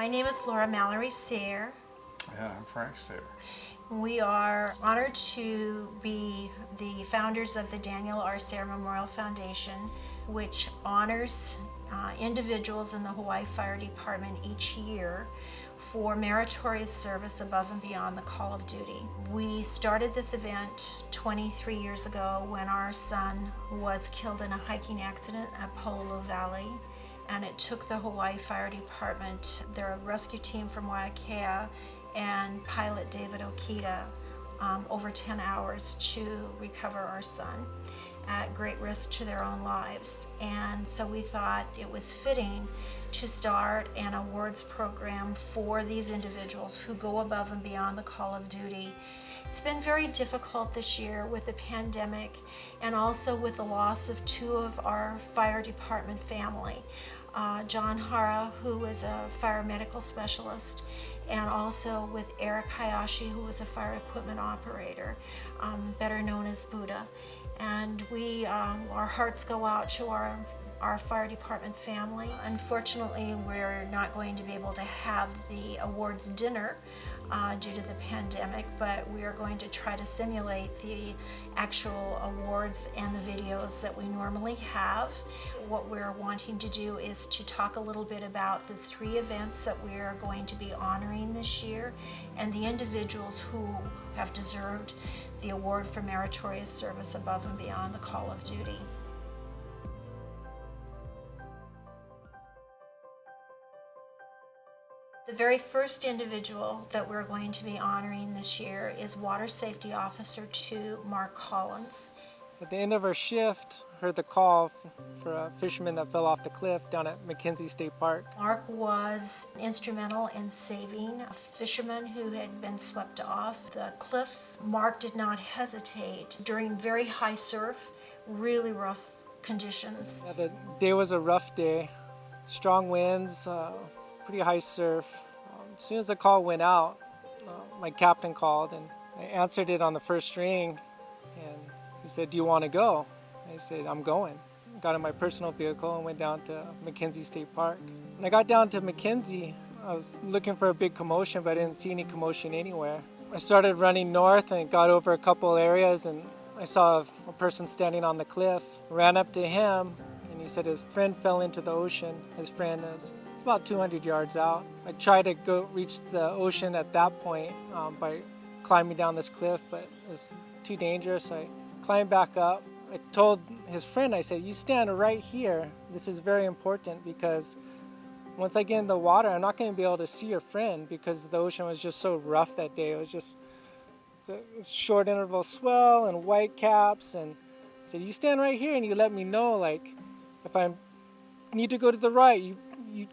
My name is Laura Sayre. And I'm Frank Sayre. We are honored to be the founders of the Daniel R. Sayre Memorial Foundation, which honors individuals in the Hawaii Fire Department each year for meritorious service above and beyond the call of duty. We started this event 23 years ago when our son was killed in a hiking accident at Pololu Valley, and it took the Hawaii Fire Department, their rescue team from Waiakea, and pilot David Okita over 10 hours to recover our son at great risk to their own lives. And so we thought it was fitting to start an awards program for these individuals who go above and beyond the call of duty. It's been very difficult this year with the pandemic and also with the loss of two of our fire department family. John Hara, who was a fire medical specialist, and also with Eric Hayashi, who was a fire equipment operator, better known as Buddha. And our hearts go out to our fire department family. Unfortunately, we're not going to be able to have the awards dinner due to the pandemic, but we are going to try to simulate the actual awards and the videos that we normally have. What we're wanting to do is to talk a little bit about the three events that we are going to be honoring this year and the individuals who have deserved the award for meritorious service above and beyond the call of duty. The very first individual that we're going to be honoring this year is Water Safety Officer 2, Mark Collins. At the end of our shift, heard the call for a fisherman that fell off the cliff down at McKenzie State Park. Mark was instrumental in saving a fisherman who had been swept off the cliffs. Mark did not hesitate during very high surf, really rough conditions. Yeah, the day was a rough day, strong winds, pretty high surf. As soon as the call went out, my captain called and I answered it on the first ring, and he said, "Do you want to go?" I said, "I'm going." Got in my personal vehicle and went down to McKenzie State Park. When I got down to McKenzie, I was looking for a big commotion, but I didn't see any commotion anywhere. I started running north and got over a couple areas, and I saw a person standing on the cliff. Ran up to him, and he said his friend fell into the ocean. His friend is about 200 yards out. I tried to go reach the ocean at that point by climbing down this cliff, but it was too dangerous. I climbed back up. I told his friend, I said, "You stand right here. This is very important because once I get in the water, I'm not going to be able to see your friend because the ocean was just so rough that day. It was just short interval swell and white caps." And I said, "You stand right here and you let me know, like, if I need to go to the right, you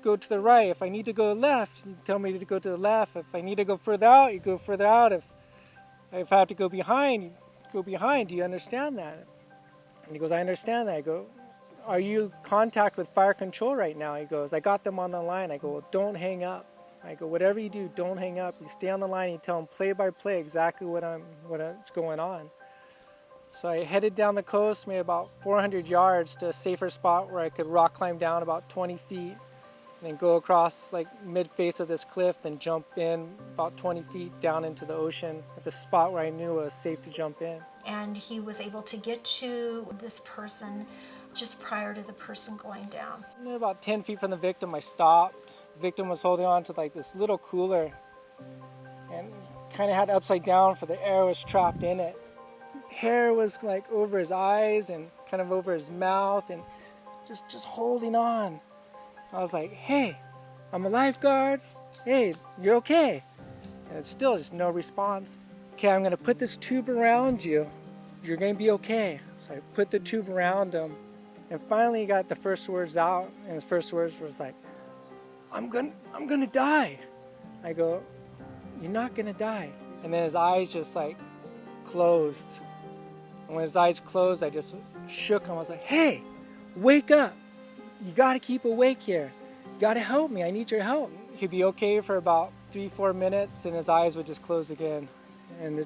go to the right. If I need to go left, you tell me to go to the left. If I need to go further out, you go further out. If I have to go behind, you go behind. Do you understand that?" And he goes, "I understand that." I go, "Are you in contact with fire control right now?" He goes, "I got them on the line." I go, "Well, don't hang up." I go, "Whatever you do, don't hang up. You stay on the line and you tell them play by play exactly what's going on." So I headed down the coast, made about 400 yards to a safer spot where I could rock climb down about 20 feet, and then go across like mid-face of this cliff, then jump in about 20 feet down into the ocean at the spot where I knew it was safe to jump in. And he was able to get to this person just prior to the person going down. And then about 10 feet from the victim, I stopped. The victim was holding on to like this little cooler and kind of had it upside down for the air was trapped in it. Hair was like over his eyes and kind of over his mouth and just holding on. I was like, "Hey, I'm a lifeguard. Hey, you're okay." And it's still just no response. "Okay, I'm gonna put this tube around you. You're gonna be okay." So I put the tube around him, and finally he got the first words out, and his first words was like, I'm gonna die." I go, "You're not gonna die." And then his eyes just like closed. And when his eyes closed, I just shook him. I was like, "Hey, wake up. You gotta keep awake here. You gotta help me. I need your help." He'd be okay for about 3-4 minutes, and his eyes would just close again. And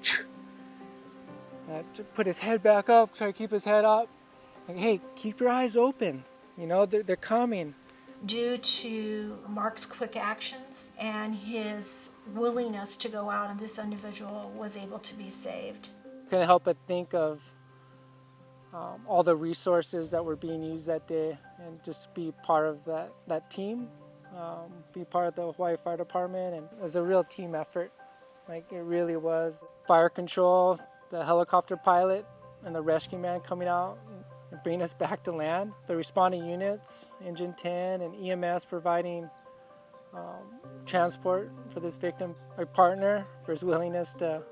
put his head back up, try to keep his head up. Like, "Hey, keep your eyes open. You know, they're coming." due to Mark's quick actions and his willingness to go out, and this individual was able to be saved. Couldn't help but think of all the resources that were being used that day and just be part of that team, be part of the Hawaii Fire Department. And it was a real team effort, like it really was. Fire control, the helicopter pilot, and the rescue man coming out and bringing us back to land. The responding units, Engine 10 and EMS providing transport for this victim. My partner for his willingness to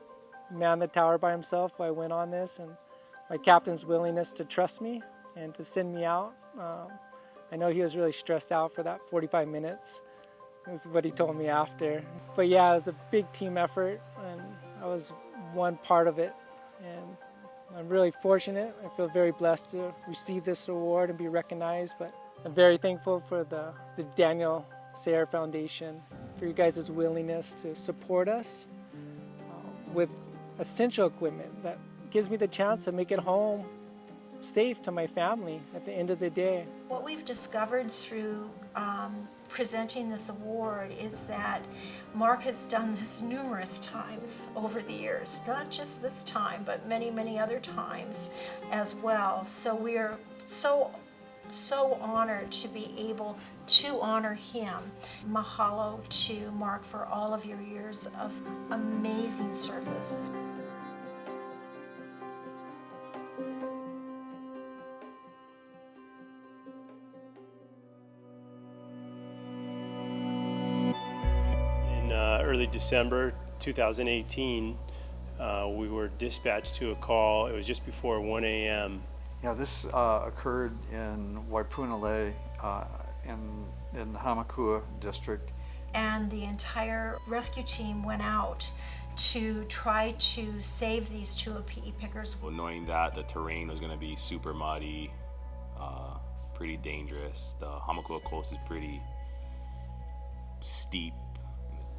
man the tower by himself while I went on this, and my captain's willingness to trust me and to send me out. I know he was really stressed out for that 45 minutes. That's what he told me after. But yeah, it was a big team effort, and I was one part of it. And I'm really fortunate. I feel very blessed to receive this award and be recognized. But I'm very thankful for the Daniel Sayre Foundation, for you guys' willingness to support us with essential equipment that gives me the chance to make it home safe to my family at the end of the day. What we've discovered through presenting this award is that Mark has done this numerous times over the years, not just this time, but many, many other times as well. So we are so honored to be able to honor him. Mahalo to Mark for all of your years of amazing service. In early December 2018, we were dispatched to a call. It was just before 1 a.m. Yeah, this occurred in Waipunalei in the Hamakua district. And the entire rescue team went out to try to save these two PE pickers. Well, knowing that the terrain was going to be super muddy, pretty dangerous. The Hamakua coast is pretty steep.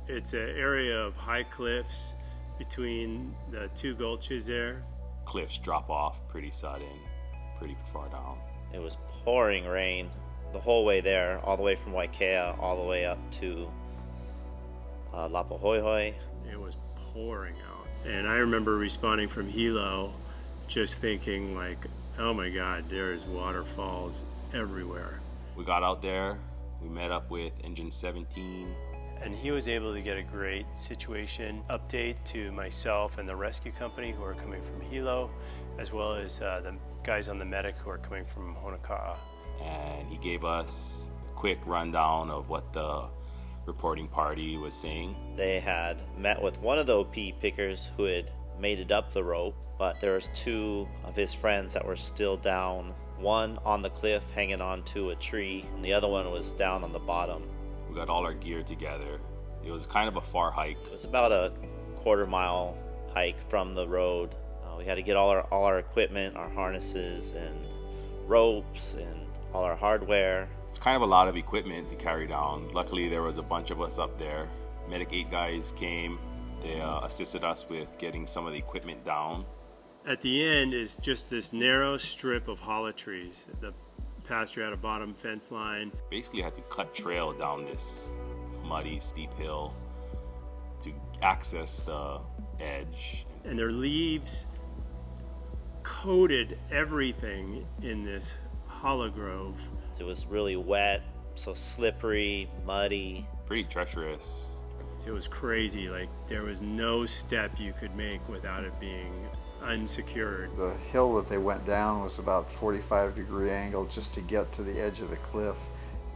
It's an area of high cliffs between the two gulches there. Cliffs drop off pretty sudden, pretty far down. It was pouring rain the whole way there, all the way from Waikea, all the way up to Lapahoihoi. It was pouring out. And I remember responding from Hilo, just thinking like, oh my God, there's waterfalls everywhere. We got out there, we met up with Engine 17. And he was able to get a great situation update to myself and the rescue company who are coming from Hilo, as well as the guys on the medic who are coming from Honoka'a. And he gave us a quick rundown of what the reporting party was saying. They had met with one of the OP pickers who had made it up the rope, but there was two of his friends that were still down. One on the cliff hanging onto a tree, and the other one was down on the bottom. We got all our gear together. It was kind of a far hike. It was about a quarter-mile hike from the road. We had to get all our equipment, our harnesses and ropes and all our hardware. It's kind of a lot of equipment to carry down. Luckily, there was a bunch of us up there. Medic 8 guys came. They assisted us with getting some of the equipment down. At the end is just this narrow strip of hollow trees. The pasture had a bottom fence line. Basically had to cut trail down this muddy, steep hill to access the edge. And their leaves coated everything in this hollow grove. It was really wet, so slippery, muddy. Pretty treacherous. It was crazy. Like there was no step you could make without it being unsecured. The hill that they went down was about 45-degree angle just to get to the edge of the cliff.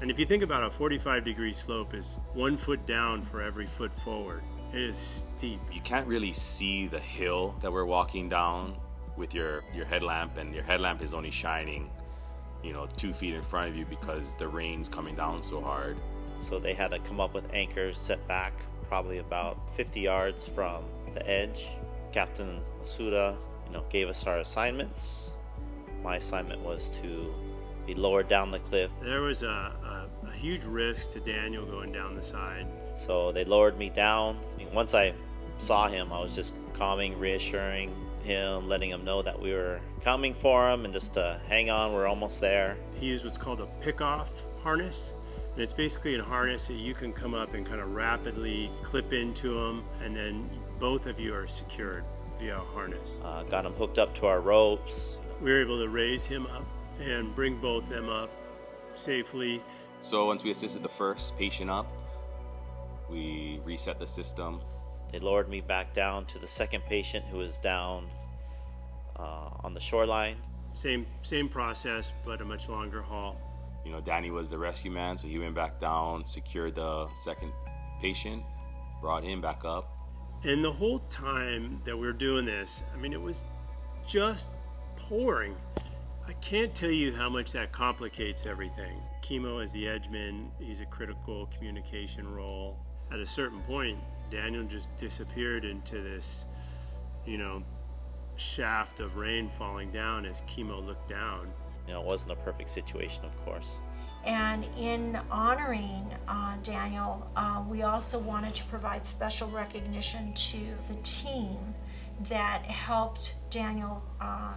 And if you think about a 45-degree slope is 1 foot down for every foot forward. It is steep. You can't really see the hill that we're walking down with your headlamp, and your headlamp is only shining 2 feet in front of you because the rain's coming down so hard. So they had to come up with anchors set back probably about 50 yards from the edge. Captain Masuda, gave us our assignments. My assignment was to be lowered down the cliff. There was a huge risk to Daniel going down the side. So they lowered me down. Once I saw him, I was just calming, reassuring him, letting him know that we were coming for him and just to hang on, we're almost there. He used what's called a pick-off harness, And it's basically a harness that you can come up and kind of rapidly clip into them, and then both of you are secured via a harness. Got him hooked up to our ropes. We were able to raise him up and bring both them up safely. So once we assisted the first patient up, we reset the system. They lowered me back down to the second patient who was down on the shoreline. Same process, but a much longer haul. You know, Danny was the rescue man, so he went back down, secured the second patient, brought him back up. And the whole time that we were doing this, I mean, it was just pouring. I can't tell you how much that complicates everything. Chemo as the edgeman, he's a critical communication role. At a certain point, Daniel just disappeared into this, shaft of rain falling down as chemo looked down. It wasn't a perfect situation, of course. And in honoring Daniel, we also wanted to provide special recognition to the team that helped Daniel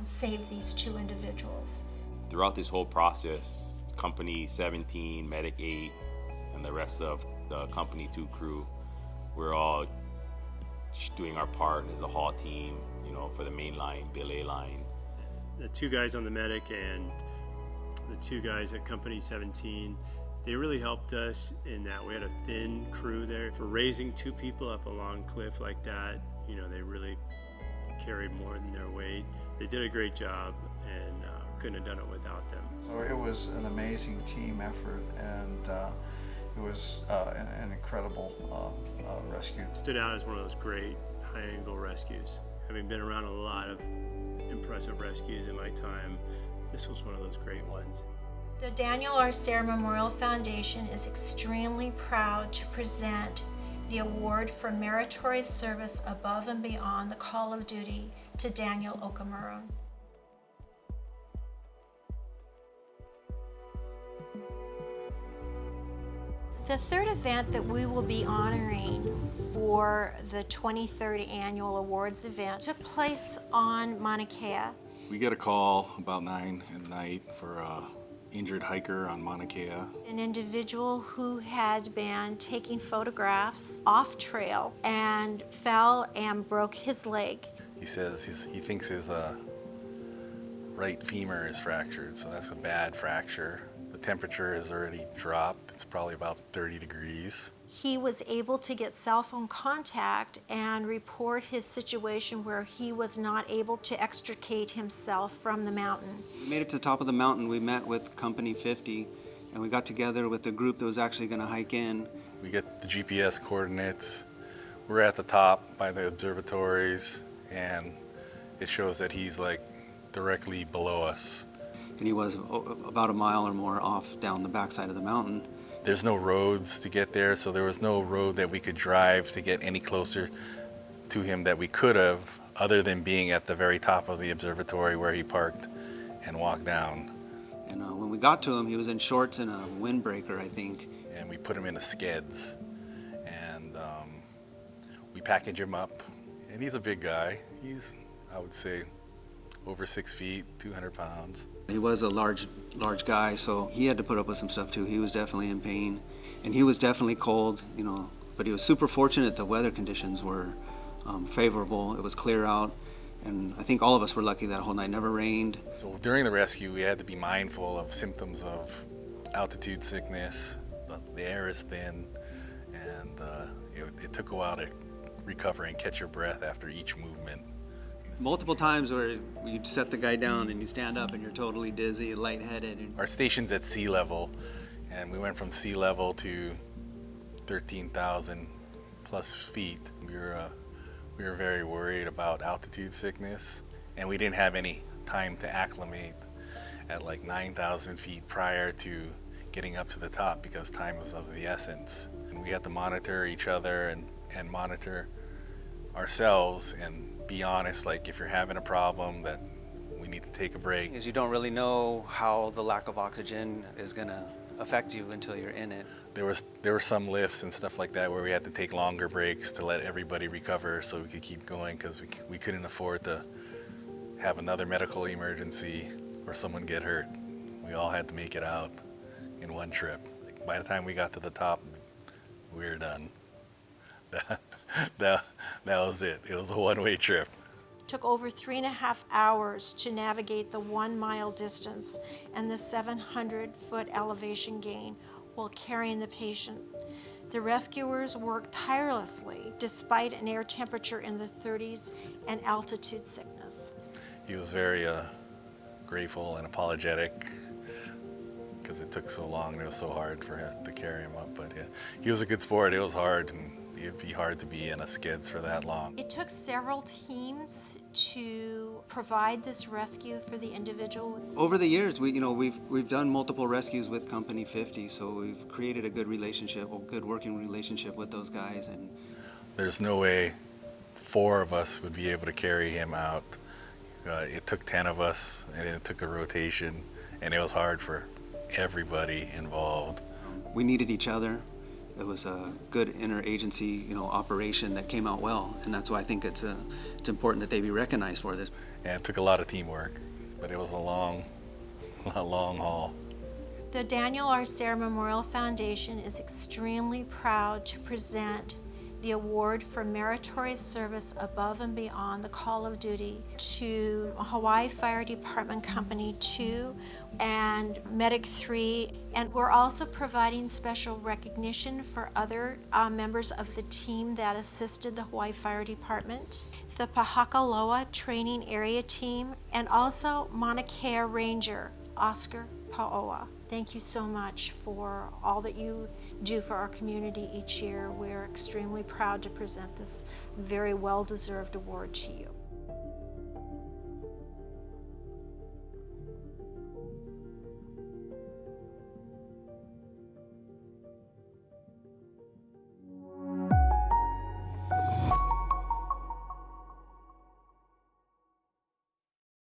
save these two individuals. Throughout this whole process, Company 17, Medic 8, and the rest of the Company 2 crew, we're all doing our part as a haul team, for the main line, Bill A line. The two guys on the medic and the two guys at Company 17, they really helped us in that we had a thin crew there. For raising two people up a long cliff like that, they really carried more than their weight. They did a great job, and couldn't have done it without them. So it was an amazing team effort, and it was an incredible rescue. It stood out as one of those great high-angle rescues. Having been around a lot of impressive rescues in my time, this was one of those great ones. The Daniel R. Sayre Memorial Foundation is extremely proud to present the award for meritorious service above and beyond the call of duty to Daniel Okamura. The third event that we will be honoring for the 23rd Annual Awards event took place on Mauna Kea. We get a call about 9 at night for an injured hiker on Mauna Kea. An individual who had been taking photographs off trail and fell and broke his leg. He says he thinks his right femur is fractured, so that's a bad fracture. The temperature has already dropped. It's probably about 30 degrees. He was able to get cell phone contact and report his situation where he was not able to extricate himself from the mountain. We made it to the top of the mountain. We met with Company 50, and we got together with the group that was actually going to hike in. We get the GPS coordinates. We're at the top by the observatories, and it shows that he's like directly below us. And he was about a mile or more off down the backside of the mountain. There's no roads to get there, so there was no road that we could drive to get any closer to him that we could have, other than being at the very top of the observatory where he parked and walked down. And when we got to him, he was in shorts and a windbreaker, I think. And we put him in the skeds, and we package him up. And he's a big guy. He's, I would say, over 6 feet, 200 pounds. He was a large guy, so he had to put up with some stuff too. He was definitely in pain, and he was definitely cold, but he was super fortunate the weather conditions were favorable. It was clear out, and I think all of us were lucky that whole night. It never rained. So during the rescue, we had to be mindful of symptoms of altitude sickness. The air is thin, and it took a while to recover and catch your breath after each movement. Multiple times where you'd set the guy down and you stand up and you're totally dizzy, lightheaded. Our station's at sea level, and we went from sea level to 13,000 plus feet. We were very worried about altitude sickness, and we didn't have any time to acclimate at like 9,000 feet prior to getting up to the top because time was of the essence. And we had to monitor each other and monitor ourselves and be honest, like if you're having a problem that we need to take a break. Because you don't really know how the lack of oxygen is going to affect you until you're in it. There were some lifts and stuff like that where we had to take longer breaks to let everybody recover so we could keep going because we couldn't afford to have another medical emergency or someone get hurt. We all had to make it out in one trip. by the time we got to the top, we were done. That was it. It was a one-way trip. Took over 3.5 hours to navigate the 1 mile distance and the 700-foot elevation gain while carrying the patient. The rescuers worked tirelessly despite an air temperature in the 30s and altitude sickness. He was very grateful and apologetic because it took so long and it was so hard for him to carry him up. But yeah, he was a good sport. It was hard, and it'd be hard to be in a skids for that long. It took several teams to provide this rescue for the individual. Over the years, we've done multiple rescues with Company 50, so we've created a good relationship, a good working relationship with those guys. And there's no way 4 of us would be able to carry him out. It took 10 of us, and it took a rotation, and it was hard for everybody involved. We needed each other. It was a good interagency, operation that came out well, and that's why I think it's important that they be recognized for this. And it took a lot of teamwork, but it was a long haul. The Daniel R. Sayre Memorial Foundation is extremely proud to present the award for meritorious service above and beyond the call of duty to Hawaii Fire Department Company 2 and Medic 3. And we're also providing special recognition for other members of the team that assisted the Hawaii Fire Department, the Pahakaloa Training Area Team, and also Mauna Kea Ranger Oscar Paoa. Thank you so much for all that you do for our community each year. We're extremely proud to present this very well-deserved award to you.